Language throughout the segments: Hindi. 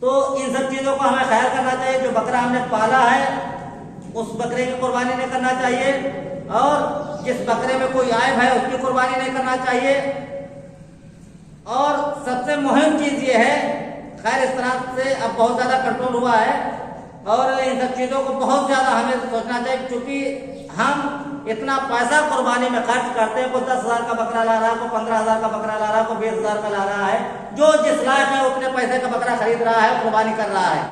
तो इन सब चीज़ों का हमें ख्याल करना चाहिए। जो बकरा हमने पाला है उस बकरे की कुर्बानी नहीं करना चाहिए, और जिस बकरे में कोई आयब है उसकी कुर्बानी नहीं करना चाहिए। और सबसे मुहिम चीज़ ये है, खैर इस तरह से अब बहुत ज़्यादा कंट्रोल हुआ है और इन सब चीज़ों को बहुत ज़्यादा हमें सोचना चाहिए, क्योंकि हम इतना पैसा कुर्बानी में खर्च करते हैं। कोई 10,000 का बकरा ला रहा है, कोई 15,000 का बकरा ला रहा है, कोई 20,000 का ला रहा है। जो जिस लायक है उतने पैसे का बकरा खरीद रहा है, कुर्बानी कर रहा है।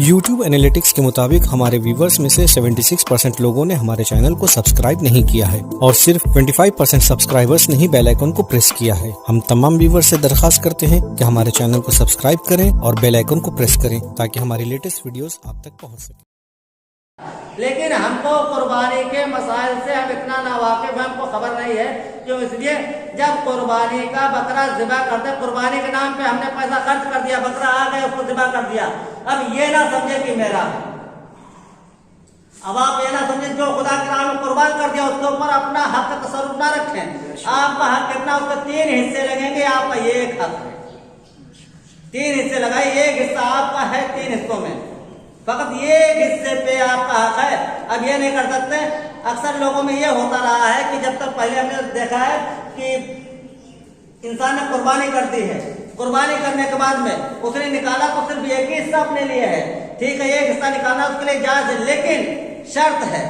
YouTube एनालिटिक्स के मुताबिक हमारे व्यूवर्स में से 76% लोगों ने हमारे चैनल को सब्सक्राइब नहीं किया है और सिर्फ 25% सब्सक्राइबर्स ने ही बेल आइकन को प्रेस किया है। हम तमाम व्यूवर्स से दरखास्त करते हैं कि हमारे चैनल को सब्सक्राइब करें और बेल आइकन को प्रेस करें ताकि हमारी लेटेस्ट वीडियोस आप तक पहुंच सके। लेकिन हमको कुर्बानी के मसाइल से हम इतना नावाकिफ, हमको खबर नहीं है। क्यों? इसलिए जब कुर्बानी का बकरा ज़िबा करते, कुर्बानी के नाम पे हमने पैसा खर्च कर दिया, बकरा आ गया उसको ज़िबा कर दिया। अब ये ना समझे कि मेरा, अब आप ये ना समझे जो खुदा के नाम में कुर्बान कर दिया उसके ऊपर अपना हक का तसर्रुफ ना रखें। आपका हक कितना, उसके 3 हिस्से लगेंगे, आपका ये एक हक है। 3 हिस्से लगाए, एक हिस्सा आपका है 3 हिस्सों में, फकत ये हिस्से पे आपका हक है। अब ये नहीं कर सकते। अक्सर लोगों में ये होता रहा है कि जब तक पहले हमने देखा है कि इंसान ने कुर्बानी कर दी है, कुर्बानी करने के बाद में उसने निकाला तो सिर्फ एक ही हिस्सा अपने लिए है। ठीक है, एक हिस्सा निकालना उसके लिए जायज है, लेकिन शर्त है,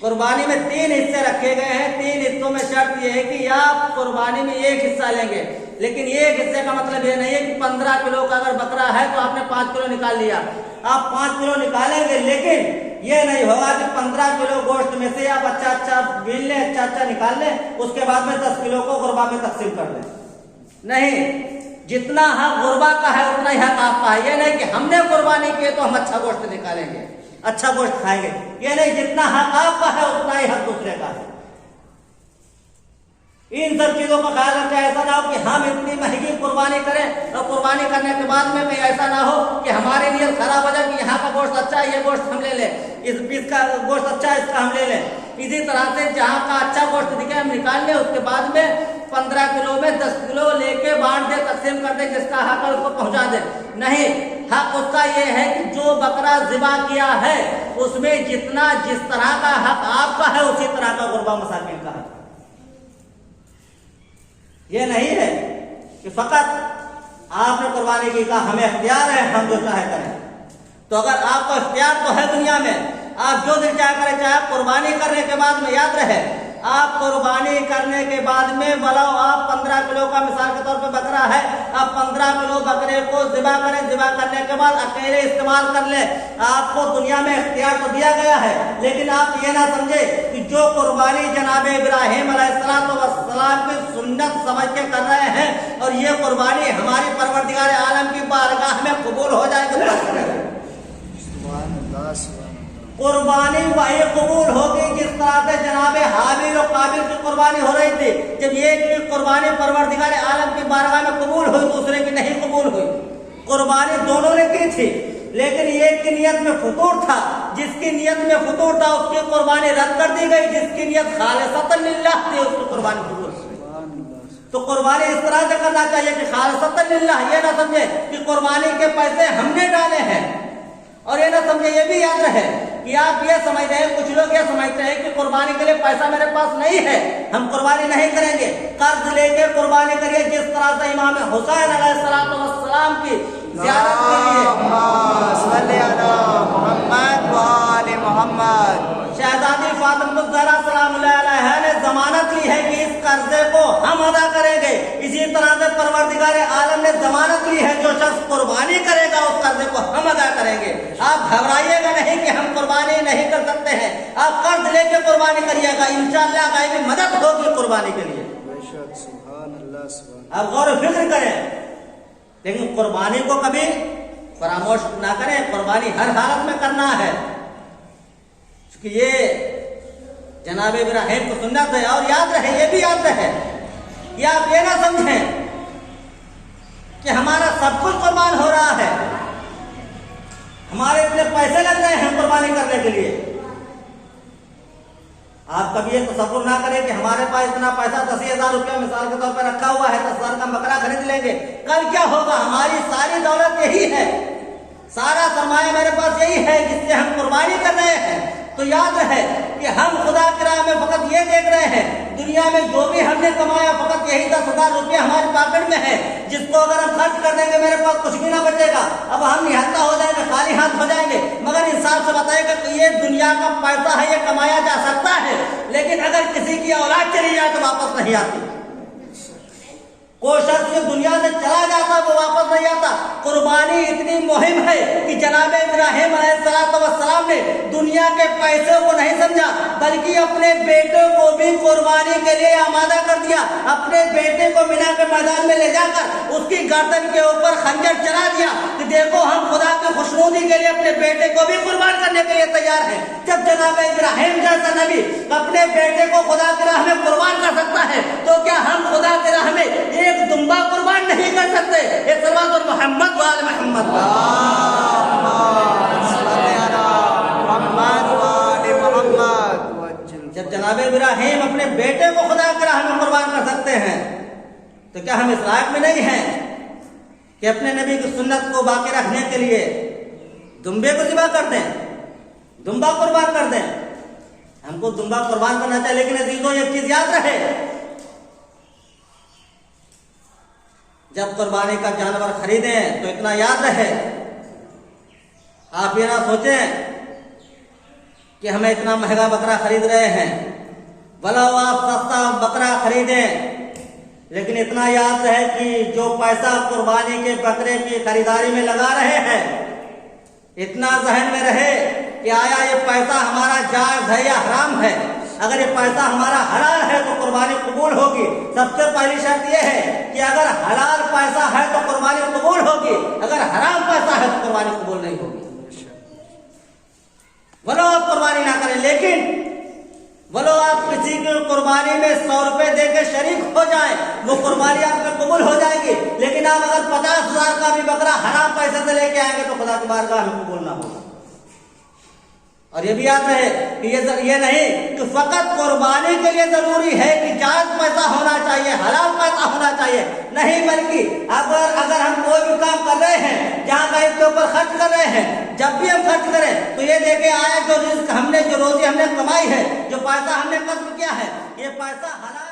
कुर्बानी में 3 हिस्से रखे गए हैं। 3 हिस्सों में शर्त यह है कि आप कुर्बानी में एक हिस्सा लेंगे, लेकिन एक हिस्से का मतलब ये नहीं है कि 15 किलो का अगर बकरा है तो आपने 5 किलो निकाल लिया। आप 5 किलो निकालेंगे, लेकिन ये नहीं होगा कि 15 किलो गोश्त में से आप अच्छा बीन लें, अच्छा निकाल लें, उसके बाद में 10 किलो को गुरबा में तकसीम कर लें। नहीं, जितना हक गुरबा का है उतना ही हक आपका है। ये नहीं कि हमने कुर्बानी की तो हम अच्छा गोश्त निकालेंगे, अच्छा गोश्त खाएंगे। ये नहीं, जितना हक आपका है उतना ही हक दूसरे का है। इन सब चीजों का ख्याल रखें। ऐसा ना हो कि हम इतनी महंगी कुर्बानी करें और कुर्बानी करने के बाद में कहीं ऐसा ना हो कि हमारी नीयत खराब हो जाए कि यहाँ का गोश्त अच्छा है, ये गोश्त हम ले लें, इस पीस का गोश्त अच्छा है, इसका हम ले लें। इसी तरह से जहाँ का अच्छा गोश्त दिखे हम निकाल लें, उसके बाद में 15 किलो में 10 किलो लेके बांट दे, तकसीम कर दे, जिसका हक है उसको पहुंचा दे। नहीं, हक उसका ये है कि जो बकरा ज़िबा किया है उसमें जितना जिस तरह का हक आपका है उसी तरह का गुरबा मसाकिन का हक। ये नहीं है कि फकत आपने कुर्बानी की, कहा हमें इख्तियार है, हम जो चाहे करें। तो अगर आपको इख्तियार तो है दुनिया में, आप जो दिन चाहे करें, चाहे कुर्बानी करने के बाद में याद रहे, आप कुर्बानी करने के बाद में भला आप 15 किलो का मिसाल के तौर पे बकरा है, आप 15 किलो बकरे को ज़िबा करें, ज़िबा करने के बाद अकेले इस्तेमाल कर ले। आपको दुनिया में इख्तियार तो दिया गया है, लेकिन आप ये ना समझे कि जो कुर्बानी जनाब इब्राहिम अलैहिस्सलाम की सुन्नत समझ के कर रहे हैं और ये कुर्बानी हमारी परवरदिगार आलम की बारगाह में कबूल हो जाएगी। कुर्बानी वही कबूल होगी जिस तरह से जनाब हाबिल और काबिल की कुर्बानी हो रही थी। जब एक की कुर्बानी परवरदिगार आलम की बारगाह में कबूल हुई, दूसरे की नहीं कबूल हुई। कुर्बानी दोनों ने की थी, लेकिन एक की नियत में फतूर था, जिसकी नियत में फतूर था उसकी कुर्बानी रद्द कर दी गई, जिसकी नियत खालिसतन लिल्लाह थी उसकी कुर्बानी कबूल हुई। तो कुर्बानी इस तरह से करना चाहिए कि खालिसतन लिल्लाह, ये ना समझे कि कुर्बानी के पैसे हमने डाले हैं, और ये ना समझे, ये भी याद रहे कि आप ये समझते हैं, कुछ लोग ये समझते हैं कि कुर्बानी के लिए पैसा मेरे पास नहीं है, हम कुर्बानी नहीं करेंगे, कर्ज लेके कुर्बानी करिए। जिस तरह से इमाम हुसैन अलैहिस्सलाम की ज़ियारत के लिए शहजादी फातिमा ज़हरा सलामुल्लाह अलैहा ने जमानत ली है कि इस कर्जे को हम अदा करेंगे। इसी तरह से परवरदिगार आलम ने जमानत ली है, जो शख्स कुर्बानी करेगा उस कर्जे को हम अदा करेंगे। आप घबराइएगा नहीं कि हम कुर्बानी नहीं कर सकते हैं, आप कर्ज लेके कुर्बानी करिएगा, इंशाअल्लाह गायबी मदद होगी कुर्बानी के लिए। आप गौर फिक्र करें, लेकिन कुर्बानी को कभी फरामोश ना करें। कुर्बानी हर हालत में करना है, क्योंकि ये जनाब इब्राहिम को सुन्नत है। और याद रहे, ये भी याद रहे, या आप ये ना समझें कि हमारा सब कुछ कुर्बान हो रहा है, हमारे इतने पैसे लग रहे हैं कुर्बानी करने के लिए। आप कभी ये तसव्वुर ना करें कि हमारे पास इतना पैसा 10,000 रुपया मिसाल के तौर पर रखा हुआ है, 10,000 का बकरा खरीद लेंगे, कल क्या होगा? हमारी सारी दौलत यही है, सारा सरमाया मेरे पास यही है जिससे हम कुर्बानी कर रहे हैं। तो याद रहे कि हम खुदा की राह में फकत ये देख रहे हैं, दुनिया में जो भी हमने कमाया फकत यही 10,000 रुपया हमारे पॉकेट में है, जिसको अगर हम खर्च कर देंगे मेरे पास कुछ भी ना बचेगा। अब हम निहत्ता हो जाएंगे, खाली हाथ हो जाएंगे। मगर इंसाफ से बताएगा कि ये दुनिया का पैसा है, ये कमाया जा सकता है, लेकिन अगर किसी की औलाद चली जाए तो वापस नहीं आती। कोई शख्स जो दुनिया से चला जाता वो वापस नहीं आता। कुर्बानी इतनी मुहिम है कि जनाब इब्राहिम अलैहिस्सलाम ने दुनिया के पैसे को नहीं समझा, बल्कि अपने बेटे को भी कुर्बानी के लिए आमादा कर दिया। अपने बेटे को मिना के मैदान में ले जाकर उसकी गर्दन के ऊपर खंजर चला दिया कि देखो हम खुदा की खुशनुदी के लिए अपने बेटे को भी कुर्बान करने के लिए तैयार हैं। जब जनाब इब्राहिम जैसा नबी अपने बेटे को खुदा की राह में कुर्बान कर सकता है, तो क्या हम खुदा की राह में एक दुम्बा कुर्बान नहीं कर सकते? एक सलावत और मोहम्मद वाले मोहम्मद। जब जनाब इब्राहिम अपने बेटे को खुदा की राह में कुर्बान कर सकते हैं, तो क्या हम इस लायक में नहीं हैं कि अपने नबी की सुन्नत को बाकी रखने के लिए दुम्बे को ज़िबा कर दें, दुम्बा कुर्बान कर दें? हमको दुम्बा कुर्बान करना चाहिए, लेकिन अजीजों एक चीज याद रहे, जब कुर्बानी का जानवर खरीदें तो इतना याद रहे, आप ये ना सोचें कि हमें इतना महंगा बकरा खरीद रहे हैं। भला आप सस्ता बकरा खरीदें, लेकिन इतना याद रहे कि जो पैसा कुर्बानी के बकरे की खरीदारी में लगा रहे हैं, इतना जहन में रहे कि आया ये पैसा हमारा जायज है या हराम है। अगर ये पैसा हमारा हलाल है तो कुर्बानी कबूल होगी। सबसे पहली शर्त यह है कि अगर हलाल पैसा है तो कुर्बानी कबूल होगी, अगर हराम पैसा है तो कुर्बानी कबूल नहीं होगी। बोलो आप कुर्बानी ना करें, लेकिन बोलो आप किसी की कुर्बानी में 100 रुपए देके शरीक हो जाए, वो कुर्बानी आपको कबूल हो जाएगी। लेकिन आप अगर 50,000 का भी बकरा हराम पैसे से लेके आएंगे तो खुदा की बारगाह में कबूल ना होगा। और ये भी याद रहे कि ये नहीं कि फकत कुर्बानी के लिए जरूरी है कि जायज पैसा होना चाहिए, हलाल पैसा होना चाहिए, नहीं, बल्कि अगर हम कोई भी काम कर रहे हैं जहाँ कहीं के ऊपर खर्च कर रहे हैं, जब भी हम खर्च करें तो ये देखे आए जो रिस्क हमने, जो रोजी हमने कमाई है, जो पैसा हमने खर्च किया है, ये पैसा हलाल